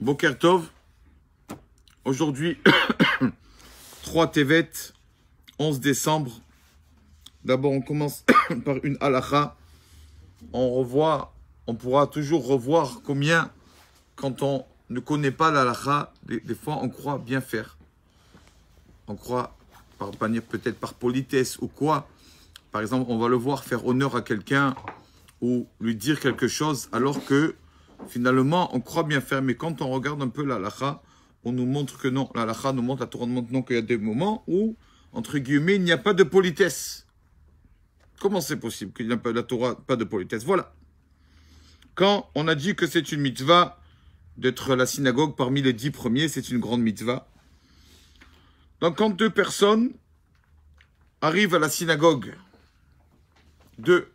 Boker Tov, aujourd'hui 3 Tevet, 11 décembre. D'abord on commence par une halakha. On pourra toujours revoir combien, quand on ne connaît pas la halakha, des fois on croit bien faire. On croit, peut-être par politesse ou quoi. Par exemple, on va le voir faire honneur à quelqu'un ou lui dire quelque chose alors que finalement, on croit bien faire, mais quand on regarde un peu la halakha, on nous montre que non. La halakha nous montre, la Torah nous montre non, qu'il y a des moments où, entre guillemets, il n'y a pas de politesse. Comment c'est possible qu'il n'y a pas la Torah, pas de politesse? Voilà. Quand on a dit que c'est une mitzvah d'être à la synagogue parmi les 10 premiers, c'est une grande mitzvah. Donc quand 2 personnes arrivent à la synagogue, 2,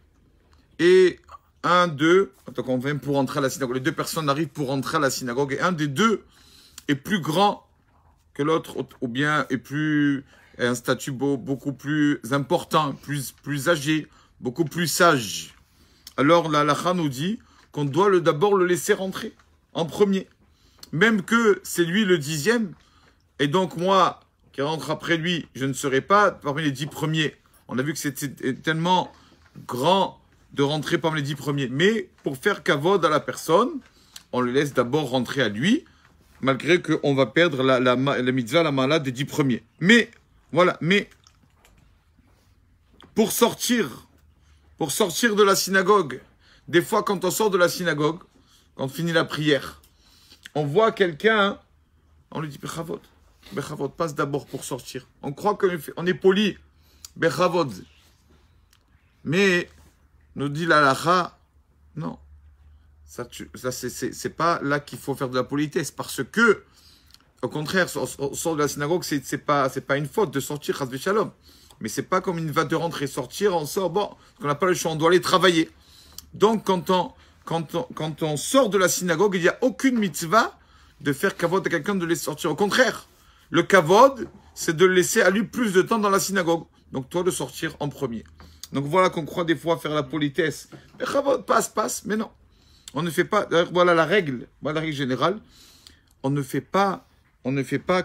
et 1, 2, donc on vient pour entrer à la synagogue. Les 2 personnes arrivent pour entrer à la synagogue et un des 2 est plus grand que l'autre ou bien est un statut beaucoup plus important, plus âgé, beaucoup plus sage. Alors la halakha nous dit qu'on doit d'abord le laisser rentrer en premier. Même que c'est lui le 10e et donc moi qui rentre après lui, je ne serai pas parmi les 10 premiers. On a vu que c'était tellement grand de rentrer parmi les 10 premiers. Mais pour faire kavod à la personne, on le laisse d'abord rentrer à lui, malgré qu'on va perdre la mitzvah, la malade des 10 premiers. Mais, voilà, mais pour sortir de la synagogue, des fois quand on sort de la synagogue, quand on finit la prière, on voit quelqu'un, on lui dit, Bechavod, passe d'abord pour sortir. On croit qu'on est poli, Bechavod. Mais, nous dit la halakha, non. Ça c'est pas là qu'il faut faire de la politesse. Parce que, au contraire, on sort de la synagogue, c'est pas une faute de sortir, chas v'shalom. Mais c'est pas comme une va de rentrer, sortir, on sort, bon, on n'a pas le choix, on doit aller travailler. Donc, quand on sort de la synagogue, il n'y a aucune mitzvah de faire kavod à quelqu'un de laisser sortir. Au contraire, le kavod, c'est de laisser à lui plus de temps dans la synagogue. Donc, toi, de sortir en premier. Donc voilà qu'on croit des fois faire la politesse. Mais passe, mais non. On ne fait pas, voilà la règle générale. On ne fait pas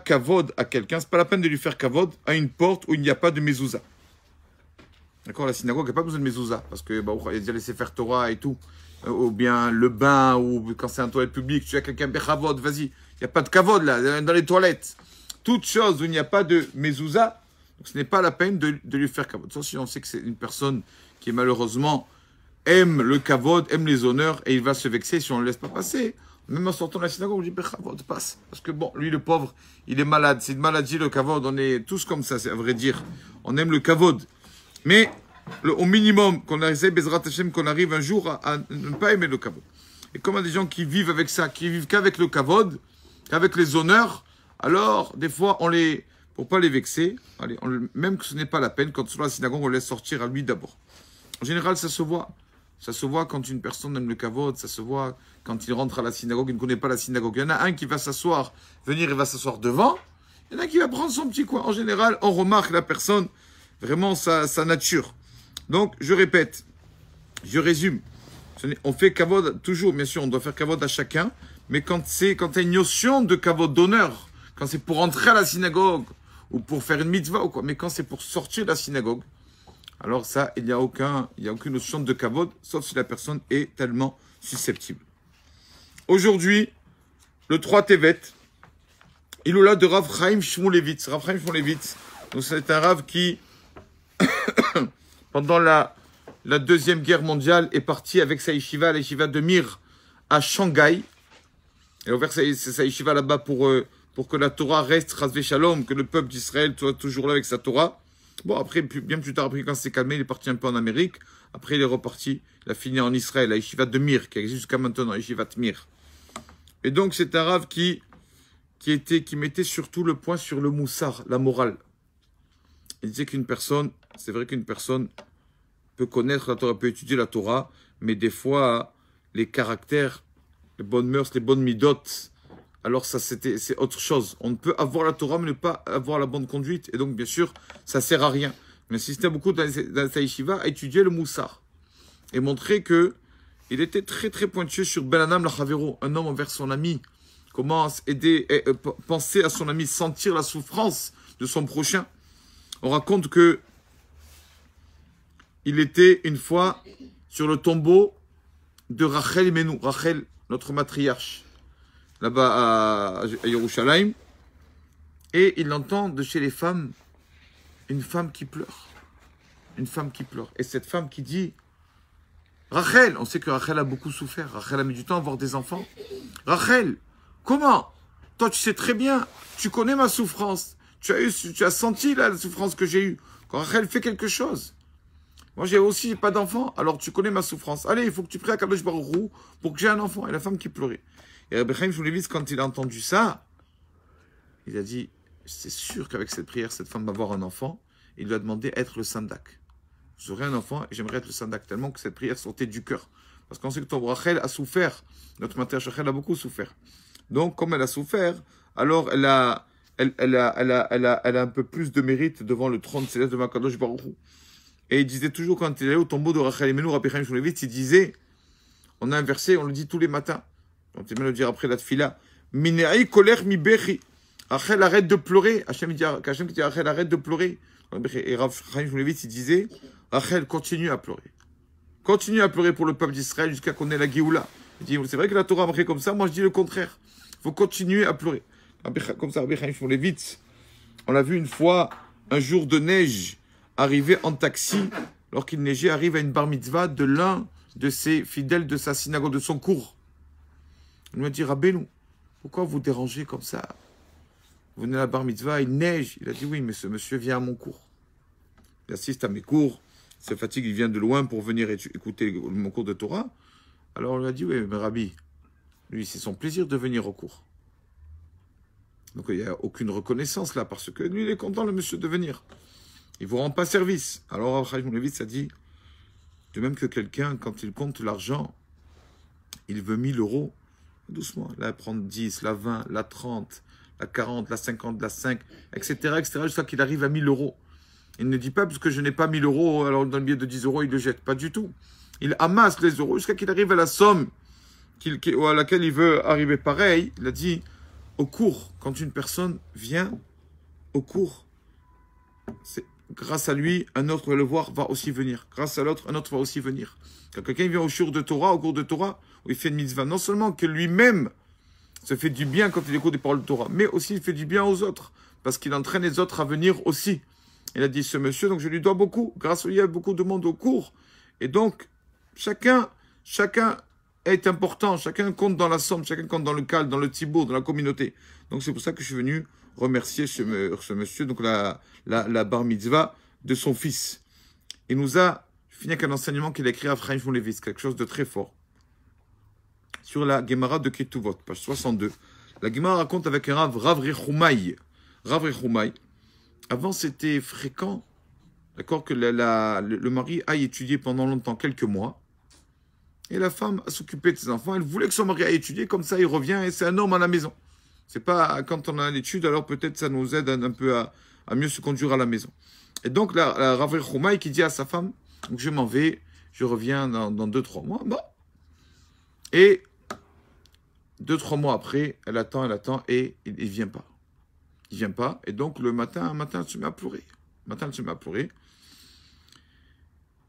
kavod à quelqu'un. C'est pas la peine de lui faire kavod à une porte où il n'y a pas de mezouza. D'accord, la synagogue n'a pas besoin de mezouza. Parce que, il y a déjà les sefer Torah et tout. Ou bien le bain, ou quand c'est un toilette publique, tu as quelqu'un, bechavod, vas-y. Il n'y a pas de kavod là, dans les toilettes. Toute chose où il n'y a pas de mezouza, donc ce n'est pas la peine de lui faire kavod. Sauf si on sait que c'est une personne qui malheureusement aime le kavod, aime les honneurs, et il va se vexer si on ne le laisse pas passer. Même en sortant de la synagogue, on dit kavod, passe. Parce que bon, lui le pauvre, il est malade. C'est une maladie le kavod, on est tous comme ça, c'est à vrai dire. On aime le kavod. Mais au minimum, qu'on arrive un jour à ne pas aimer le kavod. Et comme il y a des gens qui vivent avec ça, qui vivent qu'avec le kavod, qu'avec les honneurs, alors des fois pour pas les vexer, allez, même que ce n'est pas la peine, quand on va à la synagogue, on laisse sortir à lui d'abord. En général, ça se voit. Ça se voit quand une personne aime le kavod, ça se voit quand il rentre à la synagogue, il ne connaît pas la synagogue. Il y en a un qui va s'asseoir, il va s'asseoir devant, il y en a un qui va prendre son petit coin. En général, on remarque la personne, vraiment sa nature. Donc, je répète, je résume. On fait kavod toujours, bien sûr, on doit faire kavod à chacun, mais quand il y a une notion de kavod d'honneur, quand c'est pour entrer à la synagogue, ou pour faire une mitzvah ou quoi, mais quand c'est pour sortir de la synagogue, alors ça, il n'y a aucune notion de kavod, sauf si la personne est tellement susceptible. Aujourd'hui, le 3 Tevet, il est là de Rav Chaim Shmulevitz. Rav Chaim Shmulevitz, donc c'est un Rav qui, pendant la Deuxième Guerre mondiale, est parti avec sa yeshiva, la yeshiva de Mir, à Shanghai. Il a ouvert sa yeshiva là-bas pour que la Torah reste, chas v'shalom, que le peuple d'Israël soit toujours là avec sa Torah. Bon, après, bien plus tard, après, quand c'est calmé, il est parti un peu en Amérique. Après, il est reparti. Il a fini en Israël, la yeshiva de Mir, qui existe jusqu'à maintenant, la yeshiva de Mir. Et donc, c'est un Rav qui mettait surtout le point sur le moussar, la morale. Il disait c'est vrai qu'une personne peut connaître la Torah, peut étudier la Torah, mais des fois, les caractères, les bonnes mœurs, les bonnes midot, alors ça c'est autre chose. On ne peut avoir la Torah mais ne pas avoir la bonne conduite. Et donc bien sûr, ça sert à rien. On insistait beaucoup dans sa yeshiva à étudier le moussar. Et montrer que il était très très pointueux sur Ben Adam la Chavero, un homme envers son ami. comment aider, penser à son ami, sentir la souffrance de son prochain. On raconte que il était une fois sur le tombeau de Rachel Imenu, Rachel, notre matriarche, là-bas à Yerushalayim, et il entend de chez les femmes une femme qui pleure. Une femme qui pleure. Et cette femme qui dit, Rachel, on sait que Rachel a beaucoup souffert, Rachel a mis du temps à avoir des enfants. Rachel, comment? Toi, tu sais très bien, tu connais ma souffrance, tu as senti la souffrance que j'ai eue. Quand Rachel fait quelque chose, moi j'ai aussi pas d'enfant, alors tu connais ma souffrance. Allez, il faut que tu pries à Kadosh Baruch Hu pour que j'ai un enfant. Et la femme qui pleurait. Et Rabbi Chaim Shmulevitz, quand il a entendu ça, il a dit, c'est sûr qu'avec cette prière, cette femme va avoir un enfant. Il lui a demandé d'être le sandak. J'aurai un enfant et j'aimerais être le sandak, tellement que cette prière sortait du cœur. Parce qu'on sait que ton Rachel a souffert. Notre mère Rachel a beaucoup souffert. Donc, comme elle a souffert, alors elle a un peu plus de mérite devant le trône céleste de Makadosh Baruch Hu. Et il disait toujours, quand il allait au tombeau de Rachel Imenu, Rabbi Chaim Shmulevitz, il disait, on a un verset, on le dit tous les matins. On peut même le dire après la tfila. Minei koler mi bechi. Rachel arrête de pleurer. Hachem dit Rachel arrête de pleurer. Et Rabbi Chaim Shmulevitz, il disait, Rachel continue à pleurer. Continue à pleurer pour le peuple d'Israël jusqu'à qu'on ait la Géoula. Il dit, c'est vrai que la Torah marqué comme ça, moi je dis le contraire. Il faut continuer à pleurer. Comme ça, Rabbi Chaim Shmulevitz, on l'a vu une fois, un jour de neige, arrivé en taxi, lorsqu'il neigeait, arrive à une bar mitzvah de l'un de ses fidèles de sa synagogue, de son cours. Il lui a dit, Rabbeinu, pourquoi vous dérangez comme ça? Vous venez à la bar mitzvah, il neige. Il a dit, oui, mais ce monsieur vient à mon cours. Il assiste à mes cours, il se fatigue, il vient de loin pour venir écouter mon cours de Torah. Alors on lui a dit, oui, mais Rabbi, lui, c'est son plaisir de venir au cours. Donc il n'y a aucune reconnaissance là, parce que lui, il est content, le monsieur, de venir. Il ne vous rend pas service. Alors Rabbi Shmulevitz a dit, de même que quelqu'un, quand il compte l'argent, il veut 1000 euros, doucement, là, il prend 10, la 20, la 30, la 40, la 50, la 5, etc., jusqu'à qu'il arrive à 1000 euros. Il ne dit pas, parce que je n'ai pas 1000 euros, alors dans le billet de 10 euros, il le jette. Pas du tout. Il amasse les euros jusqu'à qu'il arrive à la somme à laquelle il veut arriver. Pareil, il a dit, au cours, quand une personne vient au cours, c'est grâce à lui, un autre va le voir, va aussi venir. Grâce à l'autre, un autre va aussi venir. Quand quelqu'un vient au cours de Torah, où il fait une mitzvah, non seulement que lui-même se fait du bien quand il écoute des paroles de Torah, mais aussi il fait du bien aux autres, parce qu'il entraîne les autres à venir aussi. Il a dit, ce monsieur, donc je lui dois beaucoup. Grâce à lui, il y a beaucoup de monde au cours. Et donc, chacun est important, chacun compte dans la somme, chacun compte dans le calme, dans le tibour, dans la communauté. Donc c'est pour ça que je suis venu remercier ce monsieur, donc la bar mitzvah de son fils. Il nous a fini avec un enseignement qu'il a écrit à Chaim Shmulevitz, quelque chose de très fort. Sur la Gemara de Ketuvot, page 62. La Gemara raconte avec un Rav Rechumaï. Rav Rechumaï. Avant, c'était fréquent, d'accord, que le mari aille étudier pendant longtemps, quelques mois. Et la femme s'occupait de ses enfants. Elle voulait que son mari aille étudier, comme ça il revient et c'est un homme à la maison. C'est pas quand on a l'étude, alors peut-être ça nous aide un peu à mieux se conduire à la maison. Et donc la Rav Rechumaï qui dit à sa femme, donc je m'en vais, je reviens dans 2-3 mois. Bon. Et 2-3 mois après, elle attend et il ne vient pas. Il ne vient pas. Et donc un matin, elle se met à pleurer.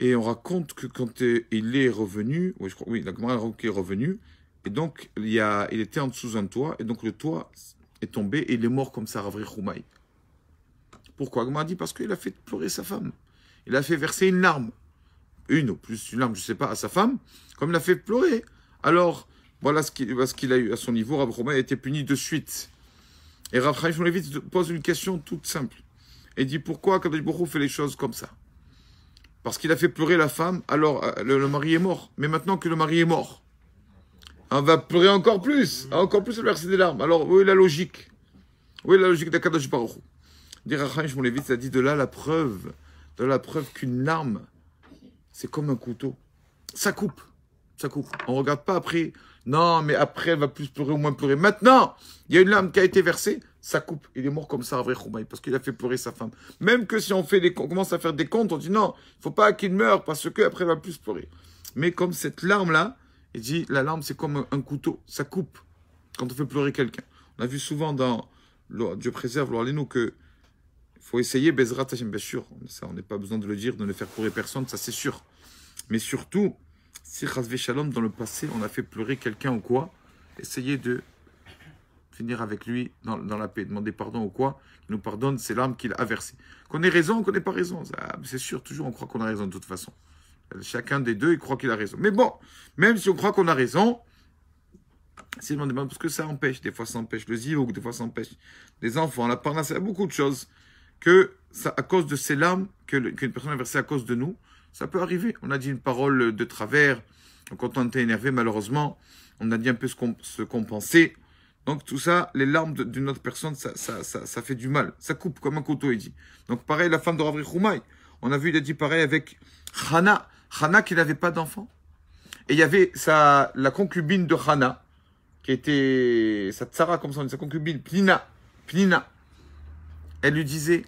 Et on raconte que quand il est revenu, la Gemara raconte qu'il est revenu, et donc il était en dessous d'un toit, et donc le toit est tombé, et il est mort comme ça, Rav Rechumaï. Pourquoi? La Gemara dit parce qu'il a fait pleurer sa femme. Il a fait verser une larme. Une ou plus une larme, je ne sais pas, à sa femme, comme il a fait pleurer. Alors, voilà ce qu'il a eu à son niveau. Rav Rechumaï a été puni de suite. Et Rav Chaim Shmulevitz pose une question toute simple. Et dit pourquoi Kadosh Baruch Hu fait les choses comme ça? Parce qu'il a fait pleurer la femme, alors le mari est mort. Mais maintenant que le mari est mort, on va pleurer encore plus le verser des larmes. Alors, où est la logique? Où est la logique d'Akadosh Baruch Hu? Dit Rav Chaim Shmulevitz, a dit de là la preuve qu'une larme, c'est comme un couteau. Ça coupe. On ne regarde pas après. Non, mais après, elle va plus pleurer ou moins pleurer. Maintenant, il y a une larme qui a été versée, ça coupe. Il est mort comme ça, Rav Rechumaï, parce qu'il a fait pleurer sa femme. Même que si on commence à faire des comptes, on dit non, il ne faut pas qu'il meure, parce qu'après, elle va plus pleurer. Mais comme cette larme-là, il dit, la larme, c'est comme un couteau, ça coupe. quand on fait pleurer quelqu'un. On a vu souvent dans Dieu préserve, nous que il faut essayer, Bezrat Hashem, bien sûr. Ça, on n'a pas besoin de le dire, de ne faire pleurer personne, ça c'est sûr. Mais surtout, si Chazvé Shalom, dans le passé, on a fait pleurer quelqu'un ou quoi, essayez de finir avec lui dans la paix. Demander pardon ou quoi, qu'il nous pardonne ses larmes qu'il a versées. Qu'on ait raison ou qu'on n'ait pas raison, c'est sûr, toujours on croit qu'on a raison de toute façon. Chacun des deux, il croit qu'il a raison. Mais bon, même si on croit qu'on a raison, c'est parce que ça empêche. Des fois, ça empêche le zivouk, des fois, ça empêche les enfants, la parnasse, il y a beaucoup de choses que, ça, à cause de ces larmes qu'une personne a versées à cause de nous, ça peut arriver. On a dit une parole de travers. Quand on était énervé, malheureusement, on a dit un peu ce qu'on pensait. Donc, tout ça, les larmes d'une autre personne, ça fait du mal. Ça coupe comme un couteau, il dit. Donc, pareil, la femme de Rav Choumaï. On a vu, il a dit pareil avec Hana. Hana qui n'avait pas d'enfant. Et il y avait la concubine de Hana, qui était sa tsara, comme ça on dit, sa concubine, Pnina. Elle lui disait,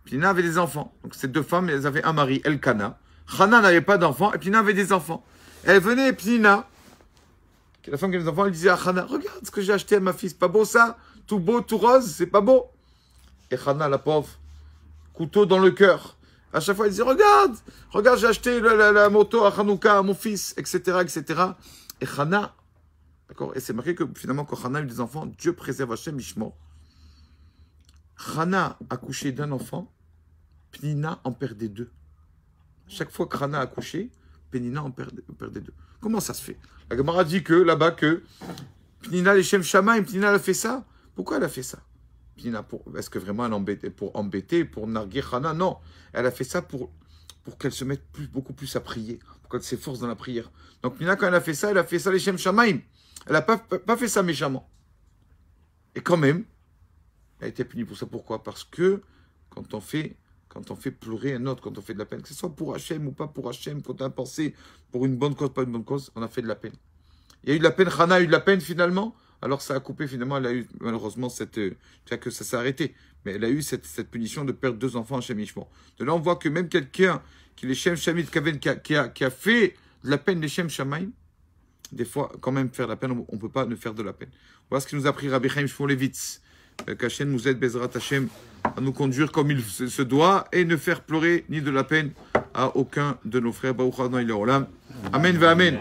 Pnina avait des enfants. Donc ces deux femmes, elles avaient un mari, Elkana. Hana n'avait pas d'enfants, et Pnina avait des enfants. Elle venait, Pnina, la femme qui avait des enfants, elle disait à Hana, regarde ce que j'ai acheté à ma fille, c'est pas beau ça? Tout beau, tout rose, c'est pas beau? Et Hana, la pauvre, couteau dans le cœur. À chaque fois, elle disait, regarde, j'ai acheté la moto à Hanouka, à mon fils, etc., etc. Et Hana, d'accord, et c'est marqué que finalement, quand Hana a eu des enfants, Dieu préserve Hachem Ishmo. Hana a accouché d'un enfant, Pnina en perdait deux. Chaque fois que Hana a accouché, Pnina en perdait deux. Comment ça se fait? La Gemara dit que là-bas, que Pnina, les Shem Shamaim, Pnina, elle a fait ça. Pourquoi elle a fait ça? Pnina, est-ce que vraiment elle embêtait pour narguer Hana? Non. Elle a fait ça pour qu'elle se mette beaucoup plus à prier, pour qu'elle s'efforce dans la prière. Donc Pnina, quand elle a fait ça les Shem Shamaim. Elle n'a pas fait ça méchamment. Et quand même, elle a été punie pour ça. Pourquoi? Parce que quand on fait pleurer un autre, quand on fait de la peine, que ce soit pour Hachem ou pas pour Hachem, quand on a pensé pour une bonne cause, pas une bonne cause, on a fait de la peine. Il y a eu de la peine, Hana a eu de la peine finalement, alors ça a coupé finalement, elle a eu malheureusement que ça s'est arrêté, mais elle a eu cette punition de perdre deux enfants à Shem Ishmo. De là on voit que même quelqu'un qui les Shem Shamit qui a fait de la peine les Shem Shamaim, des fois quand même faire de la peine, on ne peut pas ne faire de la peine. Voilà ce qu'il nous a appris Rabbi Chaim Shmulevitz. Qu'Hachem nous aide, Bezrat Hashem, à nous conduire comme il se doit et ne faire pleurer ni de la peine à aucun de nos frères. Amen va Amen.